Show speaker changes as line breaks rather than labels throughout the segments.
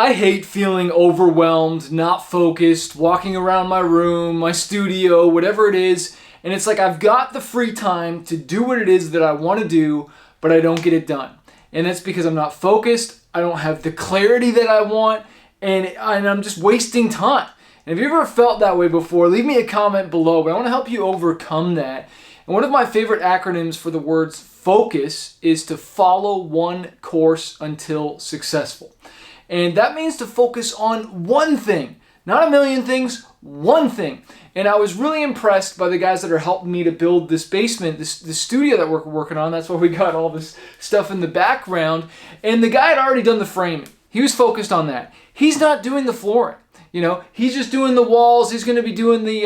I hate feeling overwhelmed, not focused, walking around my room, my studio, whatever it is, and it's like I've got the free time to do what it is that I want to do, but I don't get it done. And that's because I'm not focused, I don't have the clarity that I want, and I'm just wasting time. And if you ever felt that way before, leave me a comment below, but I want to help you overcome that. And one of my favorite acronyms for the words focus is to follow one course until successful. And that means to focus on one thing, not a million things, one thing. And I was really impressed by the guys that are helping me to build this basement, this studio that we're working on. That's why we got all this stuff in the background. And the guy had already done the framing. He was focused on that. He's not doing the flooring. He's just doing the walls. He's going to be doing the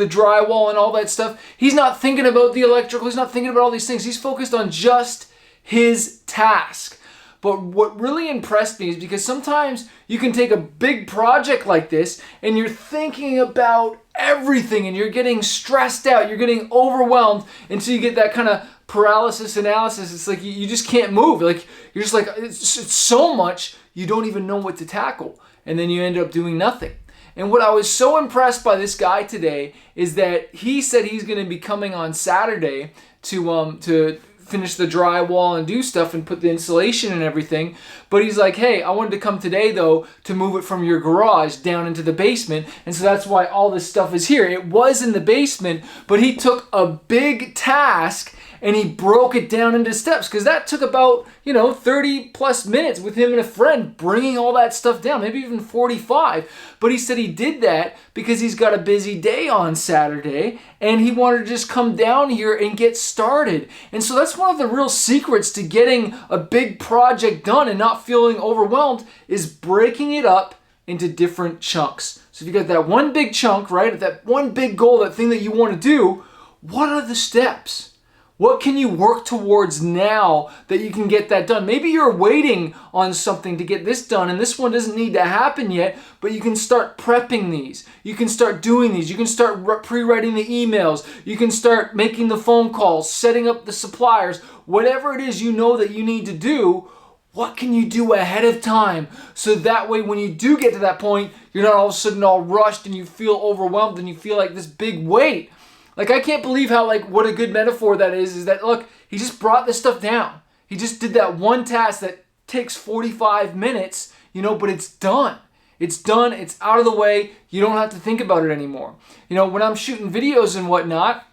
drywall and all that stuff. He's not thinking about the electrical. He's not thinking about all these things. He's focused on just his task. But what really impressed me is because sometimes you can take a big project like this and you're thinking about everything and you're getting stressed out, you're getting overwhelmed until you get that kind of paralysis analysis. It's like you just can't move. Like you're just like, it's so much, you don't even know what to tackle. And then you end up doing nothing. And what I was so impressed by this guy today is that he said he's going to be coming on Saturday to finish the drywall and do stuff and put the insulation and everything. But he's like, hey, I wanted to come today though to move it from your garage down into the basement. And so that's why all this stuff is here. It was in the basement, but he took a big task and he broke it down into steps, because that took about 30 plus minutes with him and a friend bringing all that stuff down, maybe even 45. But he said he did that because he's got a busy day on Saturday and he wanted to just come down here and get started. And so that's one of the real secrets to getting a big project done and not feeling overwhelmed, is breaking it up into different chunks. So if you got that one big chunk, right, that one big goal, that thing that you want to do, what are the steps? What can you work towards now that you can get that done? Maybe you're waiting on something to get this done and this one doesn't need to happen yet, but you can start prepping these. You can start doing these. You can start pre-writing the emails. You can start making the phone calls, setting up the suppliers. Whatever it is that you need to do, what can you do ahead of time? So that way when you do get to that point, you're not all of a sudden all rushed and you feel overwhelmed and you feel like this big weight. Like, I can't believe how, what a good metaphor that is that, look, he just brought this stuff down. He just did that one task that takes 45 minutes, but it's done. It's done. It's out of the way. You don't have to think about it anymore. When I'm shooting videos and whatnot,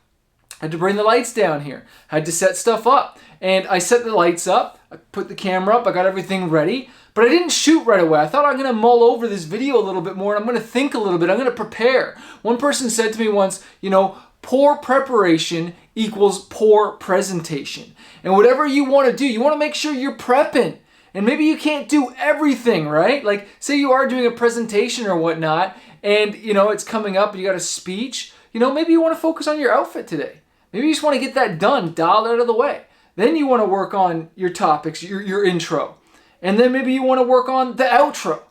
I had to bring the lights down here. I had to set stuff up. And I set the lights up. I put the camera up. I got everything ready. But I didn't shoot right away. I thought I'm going to mull over this video a little bit more, and I'm going to think a little bit. I'm going to prepare. One person said to me once, poor preparation equals poor presentation. And whatever you want to do, you want to make sure you're prepping. And maybe you can't do everything, right? Like, say you are doing a presentation or whatnot, and, it's coming up, and you got a speech. Maybe you want to focus on your outfit today. Maybe you just want to get that done, dialed out of the way. Then you want to work on your topics, your intro. And then maybe you want to work on the outro,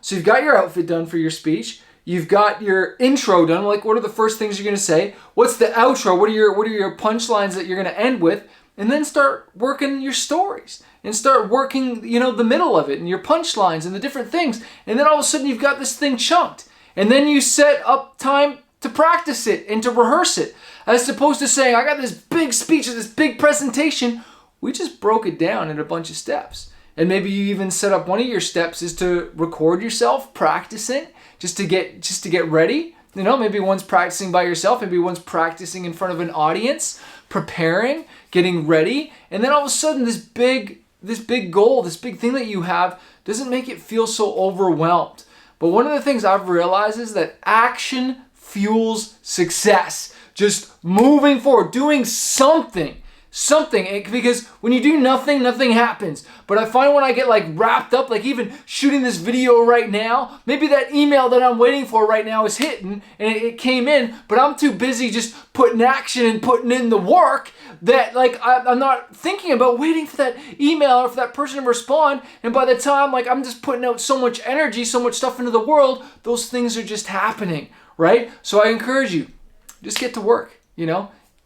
So you've got your outfit done for your speech. You've got your intro done. Like, what are the first things you're going to say? What's the outro? What are your punchlines that you're going to end with? And then start working your stories and start working, the middle of it and your punchlines and the different things. And then all of a sudden you've got this thing chunked. And then you set up time to practice it and to rehearse it. As opposed to saying, I got this big speech or this big presentation. We just broke it down in a bunch of steps. And maybe you even set up one of your steps is to record yourself practicing just to get ready. Maybe one's practicing by yourself, maybe one's practicing in front of an audience, preparing, getting ready, and then all of a sudden this big goal, this big thing that you have doesn't make it feel so overwhelmed. But one of the things I've realized is that action fuels success. Just moving forward, doing something, because when you do nothing, nothing happens. But I find when I get wrapped up, even shooting this video right now, maybe that email that I'm waiting for right now is hitting and it came in, but I'm too busy just putting action and putting in the work that I'm not thinking about waiting for that email or for that person to respond. And by the time I'm just putting out so much energy, so much stuff into the world, those things are just happening, right? So I encourage you, just get to work,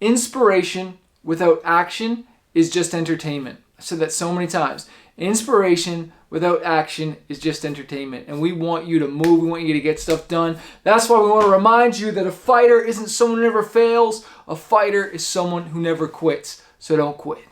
Inspiration without action is just entertainment. I've said that so many times. Inspiration without action is just entertainment. And we want you to move. We want you to get stuff done. That's why we want to remind you that a fighter isn't someone who never fails. A fighter is someone who never quits. So don't quit.